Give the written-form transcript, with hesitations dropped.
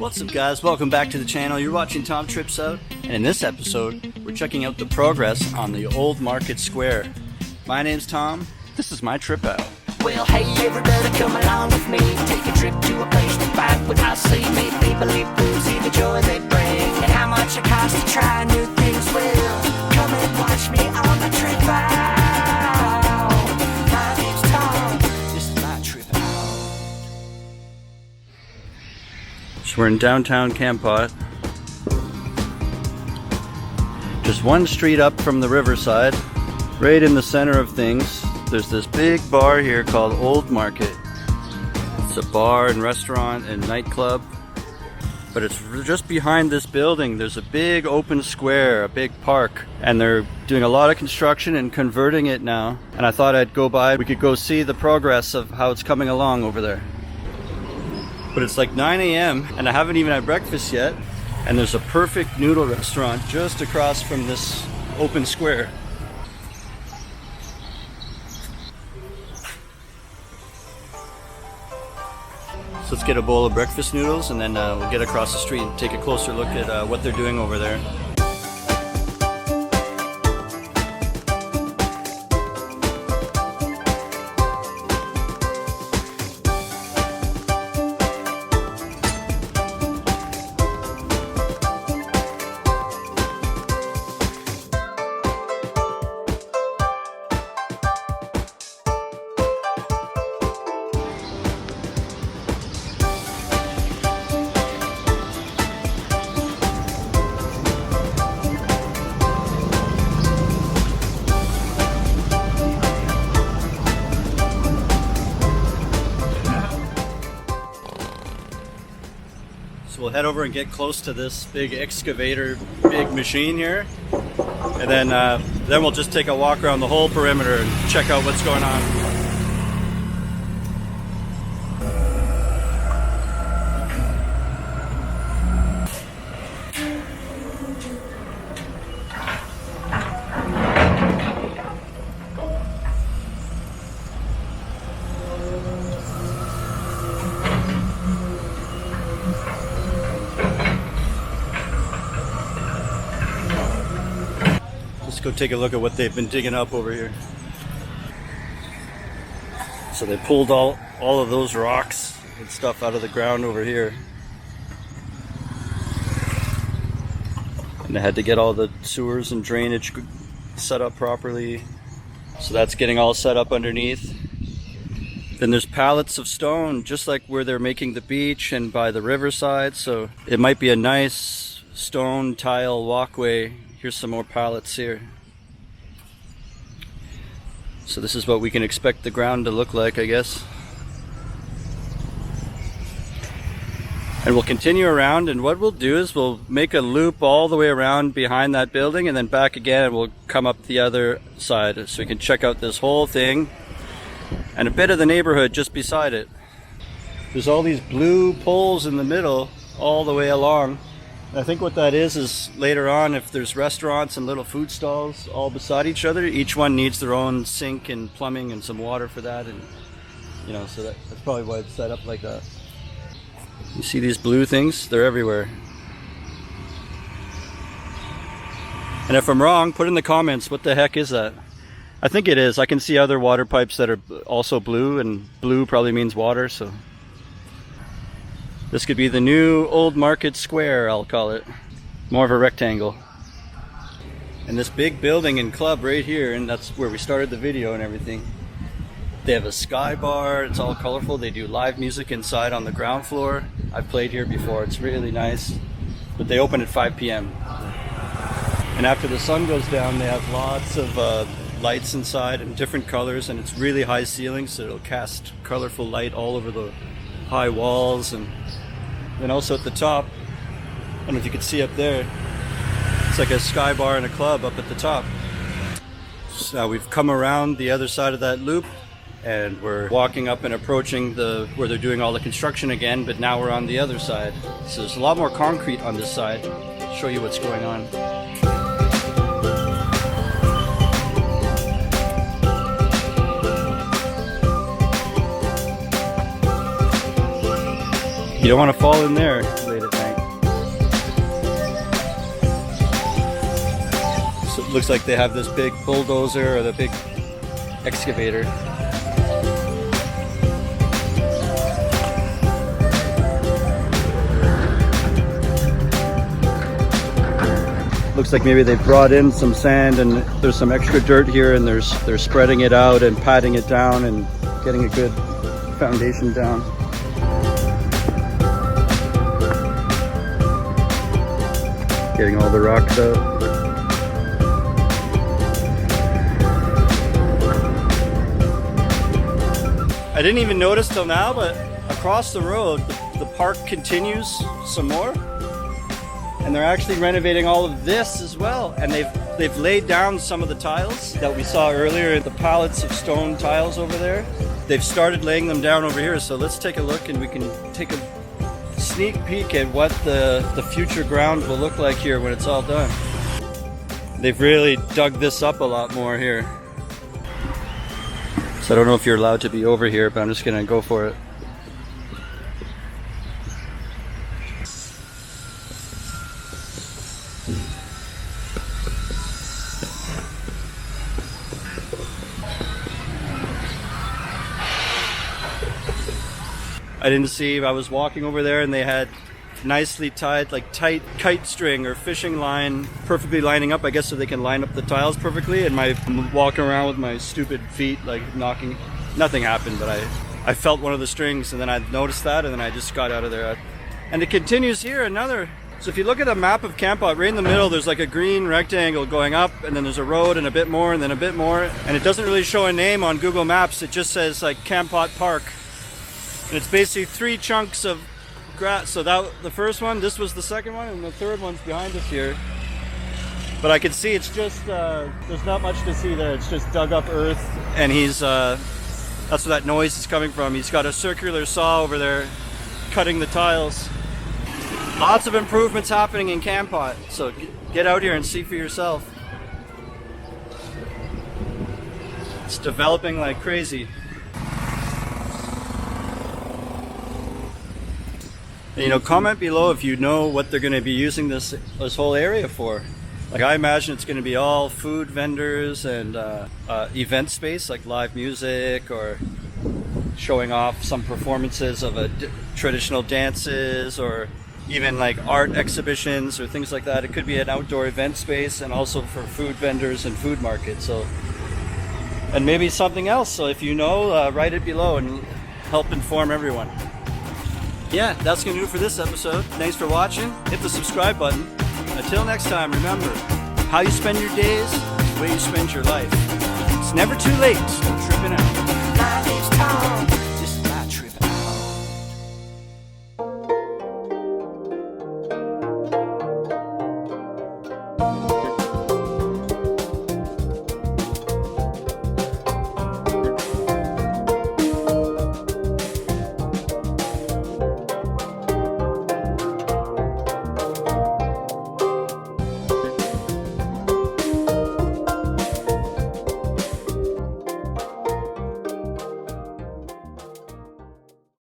What's up guys, welcome back to the channel. You're watching Tom Trips Out, and in this episode we're checking out the progress on the Old Market Square. My name's Tom, this is my trip out. Well, hey everybody, come along with me. Take a trip to a place to find without see. Meet people, live foods, see the joy they bring, and how much it costs to try new things. Well, come and watch me on my trip out. My name's Tom, this is my trip out. So we're in downtown Kampot, just one street up from the riverside, right in the center of things. There's this big bar here called Old Market. It's a bar and restaurant and nightclub, but it's just behind this building. There's a big open square, a big park, and they're doing a lot of construction and converting it now. And I thought I'd go by, we could go see the progress of how it's coming along over there. But it's like 9 a.m. and I haven't even had breakfast yet, and there's a perfect noodle restaurant just across from this open square. So let's get a bowl of breakfast noodles, and then we'll get across the street and take a closer look at what they're doing over there. So we'll head over and get close to this big excavator, big machine here, and then we'll just take a walk around the whole perimeter and check out what's going on. Let's go take a look at what they've been digging up over here. So they pulled all of those rocks and stuff out of the ground over here. And they had to get all the sewers and drainage set up properly. So that's getting all set up underneath. Then there's pallets of stone, just like where they're making the beach and by the riverside. So it might be a nice stone tile walkway. Here's some more pallets here. So this is what we can expect the ground to look like, I guess. And we'll continue around, and what we'll do is we'll make a loop all the way around behind that building and then back again, and we'll come up the other side so we can check out this whole thing and a bit of the neighborhood just beside it. There's all these blue poles in the middle all the way along. I think what that is later on, if there's restaurants and little food stalls all beside each other, each one needs their own sink and plumbing and some water for that, and you know, so that's probably why it's set up like that. You see these blue things? They're everywhere. And if I'm wrong, put in the comments, what the heck is that? I think it is. I can see other water pipes that are also blue, and blue probably means water, so this could be the new Old Market Square, I'll call it. More of a rectangle. And this big building and club right here, and that's where we started the video and everything. They have a sky bar, it's all colorful. They do live music inside on the ground floor. I've played here before, it's really nice. But they open at 5 p.m. And after the sun goes down, they have lots of lights inside in different colors, and it's really high ceilings, so it'll cast colorful light all over the high walls. And then also at the top, I don't know if you can see up there, it's like a sky bar and a club up at the top. So now we've come around the other side of that loop, and we're walking up and approaching where they're doing all the construction again, but now we're on the other side. So there's a lot more concrete on this side. I'll show you what's going on. You don't want to fall in there late at night. Looks like they have this big bulldozer or the big excavator. Looks like maybe they brought in some sand and there's some extra dirt here, and they're spreading it out and patting it down and getting a good foundation down. Getting all the rocks out. I didn't even notice till now, but across the road, the park continues some more. And they're actually renovating all of this as well. And they've laid down some of the tiles that we saw earlier, the pallets of stone tiles over there. They've started laying them down over here. So let's take a look and we can take a sneak peek at what the future ground will look like here when it's all done. They've really dug this up a lot more here. So I don't know if you're allowed to be over here, but I'm just gonna go for it. I didn't see, I was walking over there and they had nicely tied, like tight kite string or fishing line perfectly lining up, I guess, so they can line up the tiles perfectly. And I'm walking around with my stupid feet like knocking, nothing happened, but I felt one of the strings and then I noticed that and then I just got out of there. And it continues here, another. So if you look at a map of Kampot, right in the middle there's like a green rectangle going up, and then there's a road and a bit more and then a bit more, and it doesn't really show a name on Google Maps. It just says like Kampot Park. And it's basically 3 chunks of grass. So that the first one, this was the second one, and the third one's behind us here. But I can see it's just there's not much to see there. It's just dug up earth, and he's that's where that noise is coming from. He's got a circular saw over there cutting the tiles. Lots of improvements happening in Kampot, so get out here and see for yourself. It's developing like crazy. And, you know, comment below if you know what they're going to be using this whole area for. Like, I imagine it's going to be all food vendors and event space, like live music or showing off some performances of traditional dances, or even like art exhibitions or things like that. It could be an outdoor event space, and also for food vendors and food markets. So, and maybe something else. So if you know, write it below and help inform everyone. Yeah, that's going to do it for this episode. Thanks for watching. Hit the subscribe button. Until next time, remember, how you spend your days is the way you spend your life. It's never too late to go tripping out.